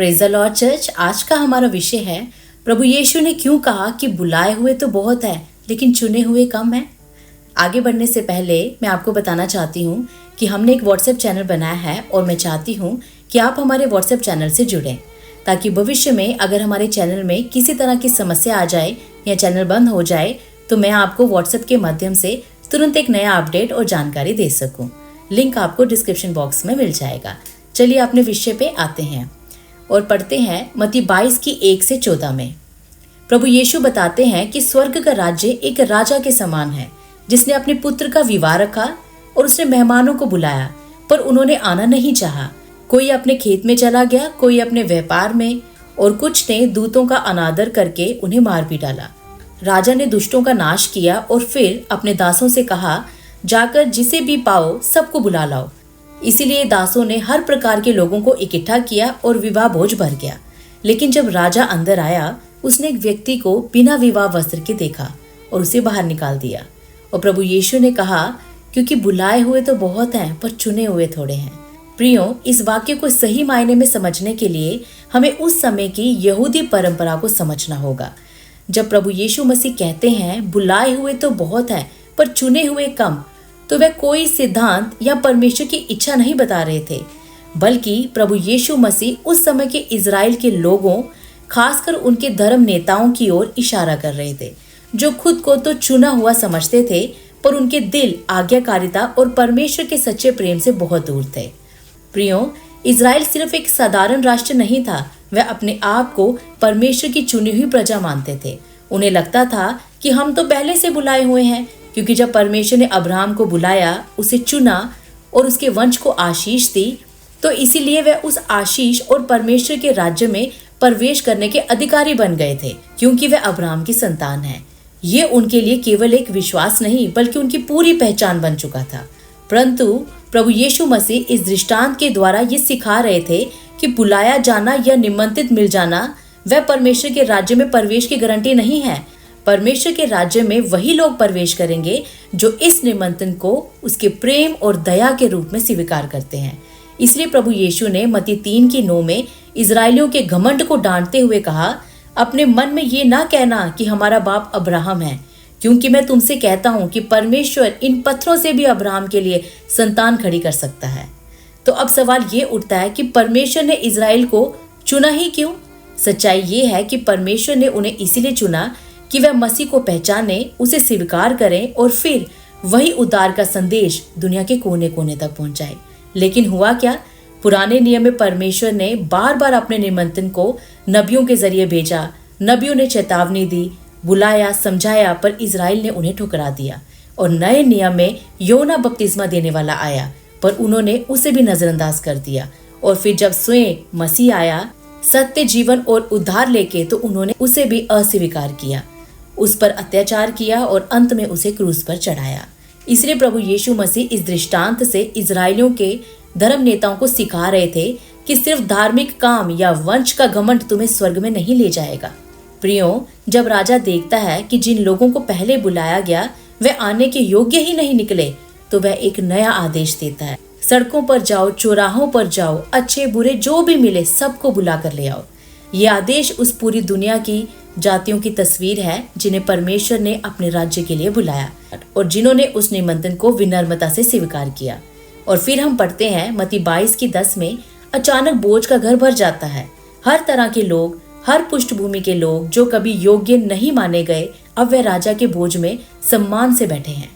Praise the Lord church. आज का हमारा विषय है, प्रभु यीशु ने क्यों कहा कि बुलाए हुए तो बहुत है लेकिन चुने हुए कम हैं। आगे बढ़ने से पहले मैं आपको बताना चाहती हूँ कि हमने एक व्हाट्सएप चैनल बनाया है और मैं चाहती हूँ कि आप हमारे व्हाट्सएप चैनल से जुड़ें, ताकि भविष्य में अगर हमारे चैनल में किसी तरह की समस्या आ जाए या चैनल बंद हो जाए तो मैं आपको व्हाट्सएप के माध्यम से तुरंत एक नया अपडेट और जानकारी दे सकूं। लिंक आपको डिस्क्रिप्शन बॉक्स में मिल जाएगा। चलिए अपने विषय पे आते हैं और पढ़ते हैं मत्ती 22 की 1 से 14 में। प्रभु यीशु बताते हैं कि स्वर्ग का राज्य एक राजा के समान है, जिसने अपने पुत्र का विवाह रखा और उसने मेहमानों को बुलाया, पर उन्होंने आना नहीं चाहा। कोई अपने खेत में चला गया, कोई अपने व्यापार में, और कुछ ने दूतों का अनादर करके उन्हें मार भी डाला। राजा ने दुष्टों का नाश किया और फिर अपने दासों से कहा, जाकर जिसे भी पाओ सबको बुला लाओ। इसीलिए दासों ने हर प्रकार के लोगों को इकट्ठा किया और विवाह भोज भर गया। लेकिन जब राजा अंदर आया, उसने एक व्यक्ति को बिना विवाह वस्त्र के देखा और उसे बाहर निकाल दिया। और प्रभु यीशु ने कहा, क्योंकि बुलाए हुए तो बहुत हैं पर चुने हुए थोड़े हैं। प्रियो, इस वाक्य को सही मायने में समझने के लिए हमें उस समय की यहूदी परंपरा को समझना होगा। जब प्रभु यीशु मसीह कहते हैं बुलाए हुए तो बहुत हैं पर चुने हुए कम, तो वह कोई सिद्धांत या परमेश्वर की इच्छा नहीं बता रहे थे, बल्कि प्रभु यीशु मसीह उस समय के इजराइल के लोगों, खासकर उनके धर्म नेताओं की ओर इशारा कर रहे थे, जो खुद को तो चुना हुआ समझते थे पर उनके दिल आज्ञाकारिता और परमेश्वर के सच्चे प्रेम से बहुत दूर थे। प्रियो, इजराइल सिर्फ एक साधारण राष्ट्र नहीं था, वह अपने आप को परमेश्वर की चुनी हुई प्रजा मानते थे। उन्हें लगता था कि हम तो पहले से बुलाए हुए हैं, क्योंकि जब परमेश्वर ने अब्राहम को बुलाया, उसे चुना और उसके वंश को आशीष दी, तो इसीलिए वह उस आशीष और परमेश्वर के राज्य में प्रवेश करने के अधिकारी बन गए थे, क्योंकि वह अब्राहम की संतान है। ये उनके लिए केवल एक विश्वास नहीं, बल्कि उनकी पूरी पहचान बन चुका था। परंतु प्रभु यीशु मसीह इस दृष्टांत के द्वारा ये सिखा रहे थे कि बुलाया जाना या निमंत्रित मिल जाना वह परमेश्वर के राज्य में प्रवेश की गारंटी नहीं है। परमेश्वर के राज्य में वही लोग प्रवेश करेंगे जो इस निमंत्रण को उसके प्रेम और दया के रूप में स्वीकार करते हैं। इसलिए प्रभु यीशु ने मत्ती 3:9 में इजरायलियों के घमंड को डांटते हुए कहा, अपने मन में ये ना कहना कि हमारा बाप अब्राहम है, क्योंकि मैं तुमसे कहता हूँ कि परमेश्वर इन पत्थरों से भी अब्राहम के लिए संतान खड़ी कर सकता है। तो अब सवाल ये उठता है कि परमेश्वर ने इजराइल को चुना ही क्यों? सच्चाई ये है कि परमेश्वर ने उन्हें इसीलिए चुना कि वह मसीह को पहचाने, उसे स्वीकार करें और फिर वही उद्धार का संदेश दुनिया के कोने कोने तक पहुंचाए। लेकिन हुआ क्या? पुराने नियम में परमेश्वर ने बार बार अपने निमंत्रण को नबियों के जरिए भेजा। नबियों ने चेतावनी दी, बुलाया, समझाया, पर इजराइल ने उन्हें ठुकरा दिया। और नए नियम में योना बपतिस्मा देने वाला आया, पर उन्होंने उसे भी नजरअंदाज कर दिया। और फिर जब स्वयं मसीह आया सत्य, जीवन और उद्धार लेके, तो उन्होंने उसे भी अस्वीकार किया, उस पर अत्याचार किया और अंत में उसे क्रूस पर चढ़ाया। इसलिए प्रभु यीशु मसीह इस दृष्टांत से इजराइलियों के धर्म नेताओं को सिखा रहे थे कि सिर्फ धार्मिक काम या वंश का घमंड तुम्हें स्वर्ग में नहीं ले जाएगा। प्रियो, जब राजा देखता है कि जिन लोगों को पहले बुलाया गया वे आने के योग्य ही नहीं निकले, तो वह एक नया आदेश देता है, सड़कों पर जाओ, चौराहों पर जाओ, अच्छे बुरे जो भी मिले सबको बुला कर ले आओ। ये आदेश उस पूरी दुनिया की जातियों की तस्वीर है जिन्हें परमेश्वर ने अपने राज्य के लिए बुलाया और जिन्होंने उस निमंत्रण को विनम्रता से स्वीकार किया। और फिर हम पढ़ते हैं मत्ती 22:10 में, अचानक बोझ का घर भर जाता है। हर तरह के लोग, हर पृष्ठभूमि के लोग जो कभी योग्य नहीं माने गए, अब वह राजा के बोझ में सम्मान से बैठे हैं।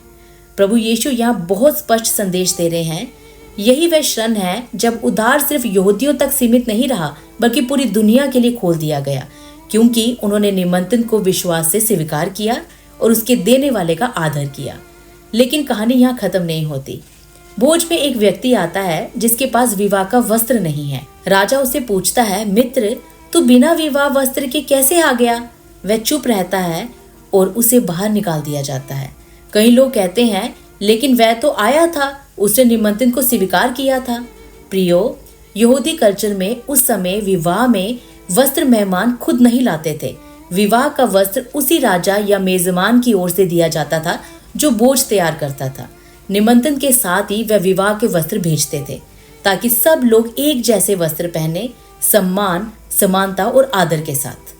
प्रभु यीशु यहाँ बहुत स्पष्ट संदेश दे रहे हैं। यही वह क्षण है जब उद्धार सिर्फ यहूदियों तक सीमित नहीं रहा, बल्कि पूरी दुनिया के लिए खोल दिया गया, क्योंकि उन्होंने निमंत्रण को विश्वास से स्वीकार किया और उसके देने वाले का आदर किया। लेकिन कहानी यहाँ खत्म नहीं होती। बोझ में एक व्यक्ति आता है जिसके पास विवाह का वस्त्र नहीं है। राजा उसे पूछता है, मित्र, तू बिना विवाह वस्त्र के कैसे आ गया? वह चुप रहता है और उसे बाहर निकाल दिया जाता है। कई लोग कहते हैं, लेकिन वह तो आया था, उसने निमंत्रण को स्वीकार किया था। प्रियो, यहूदी कल्चर में उस समय विवाह में वस्त्र मेहमान खुद नहीं लाते थे। विवाह का वस्त्र उसी राजा या मेजबान की ओर से दिया जाता था जो बोझ तैयार करता था। निमंत्रण के साथ ही वह विवाह के वस्त्र भेजते थे, ताकि सब लोग एक जैसे वस्त्र पहने, सम्मान, समानता और आदर के साथ।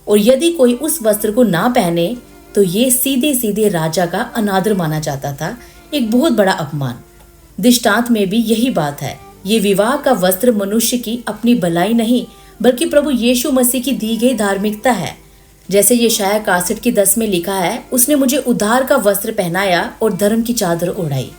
और यदि कोई उस वस्त्र को ना पहने तो ये सीधे सीधे राजा का अनादर माना जाता था, एक बहुत बड़ा अपमान। दृष्टांत में भी यही बात है। ये विवाह का वस्त्र मनुष्य की अपनी भलाई नहीं बल्कि प्रभु यीशु मसीह की दी गई धार्मिकता है। जैसे यशायाह 61 की 10 में लिखा है, उसने मुझे उद्धार का वस्त्र पहनाया और धर्म की चादर ओढ़ाई।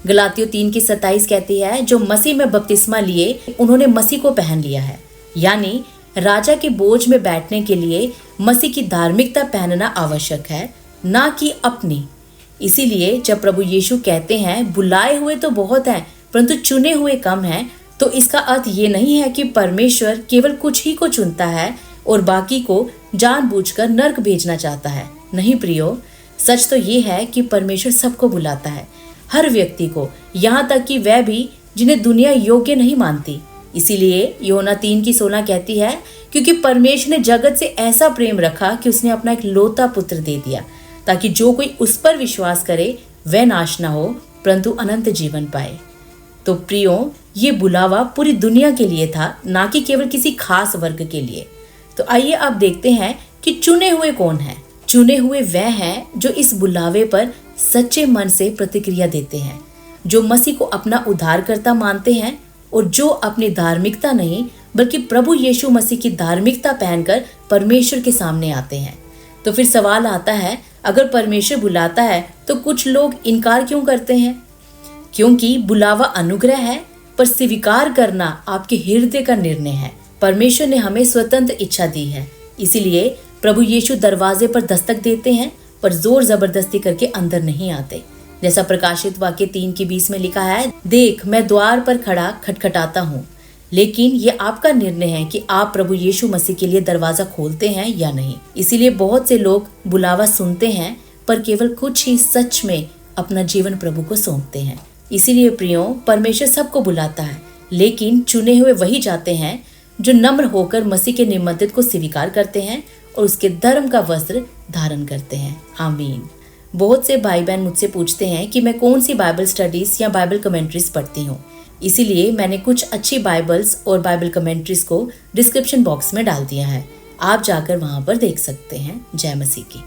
गलातियों 3 की 27 कहती है, जो मसीह में बपतिस्मा लिए उन्होंने मसीह को पहन लिया है। यानी राजा के बोझ में बैठने के लिए मसीह की धार्मिकता पहनना आवश्यक है, ना कि अपनी। इसीलिए जब प्रभु यीशु कहते हैं बुलाए हुए तो बहुत हैं परंतु चुने हुए कम हैं, तो इसका अर्थ ये नहीं है कि परमेश्वर केवल कुछ ही को चुनता है और बाकी को जानबूझकर नर्क भेजना चाहता है। नहीं प्रियो, सच तो ये है कि परमेश्वर सबको बुलाता है, हर व्यक्ति को, यहाँ तक कि वह भी जिन्हें दुनिया योग्य नहीं मानती। इसीलिए यूहन्ना 3 की 16 कहती है, क्योंकि परमेश्वर ने जगत से ऐसा प्रेम रखा कि उसने अपना एक लौता पुत्र दे दिया, ताकि जो कोई उस पर विश्वास करे वह नाश ना हो परंतु अनंत जीवन पाए। तो प्रियो, ये बुलावा पूरी दुनिया के लिए था, ना कि केवल किसी खास वर्ग के लिए। तो आइए अब देखते हैं कि चुने हुए कौन हैं। चुने हुए वह हैं जो इस बुलावे पर सच्चे मन से प्रतिक्रिया देते हैं, जो मसीह को अपना उद्धारकर्ता मानते हैं और जो अपनी धार्मिकता नहीं बल्कि प्रभु यीशु मसीह की धार्मिकता पहनकर परमेश्वर के सामने आते हैं। तो फिर सवाल आता है, अगर परमेश्वर बुलाता है तो कुछ लोग इनकार क्यों करते हैं? क्योंकि बुलावा अनुग्रह है, पर स्वीकार करना आपके हृदय का निर्णय है। परमेश्वर ने हमें स्वतंत्र इच्छा दी है, इसीलिए प्रभु यीशु दरवाजे पर दस्तक देते हैं, पर जोर जबरदस्ती करके अंदर नहीं आते। जैसा प्रकाशित वाक्य 3 की 20 में लिखा है, देख मैं द्वार पर खड़ा खटखटाता हूँ। लेकिन ये आपका निर्णय है कि आप प्रभु यीशु मसीह के लिए दरवाजा खोलते हैं या नहीं। इसीलिए बहुत से लोग बुलावा सुनते हैं, पर केवल कुछ ही सच में अपना जीवन प्रभु को सौंपते हैं। इसीलिए प्रियो, परमेश्वर सबको बुलाता है, लेकिन चुने हुए वही जाते हैं जो नम्र होकर मसीह के निमंत्रित को स्वीकार करते हैं और उसके धर्म का वस्त्र धारण करते हैं। आमीन। बहुत से भाई बहन मुझसे पूछते हैं कि मैं कौन सी बाइबल स्टडीज या बाइबल कमेंट्रीज पढ़ती हूँ। इसीलिए मैंने कुछ अच्छी बाइबल्स और बाइबल कमेंट्रीज को डिस्क्रिप्शन बॉक्स में डाल दिया है, आप जाकर वहां पर देख सकते हैं। जय मसीह की।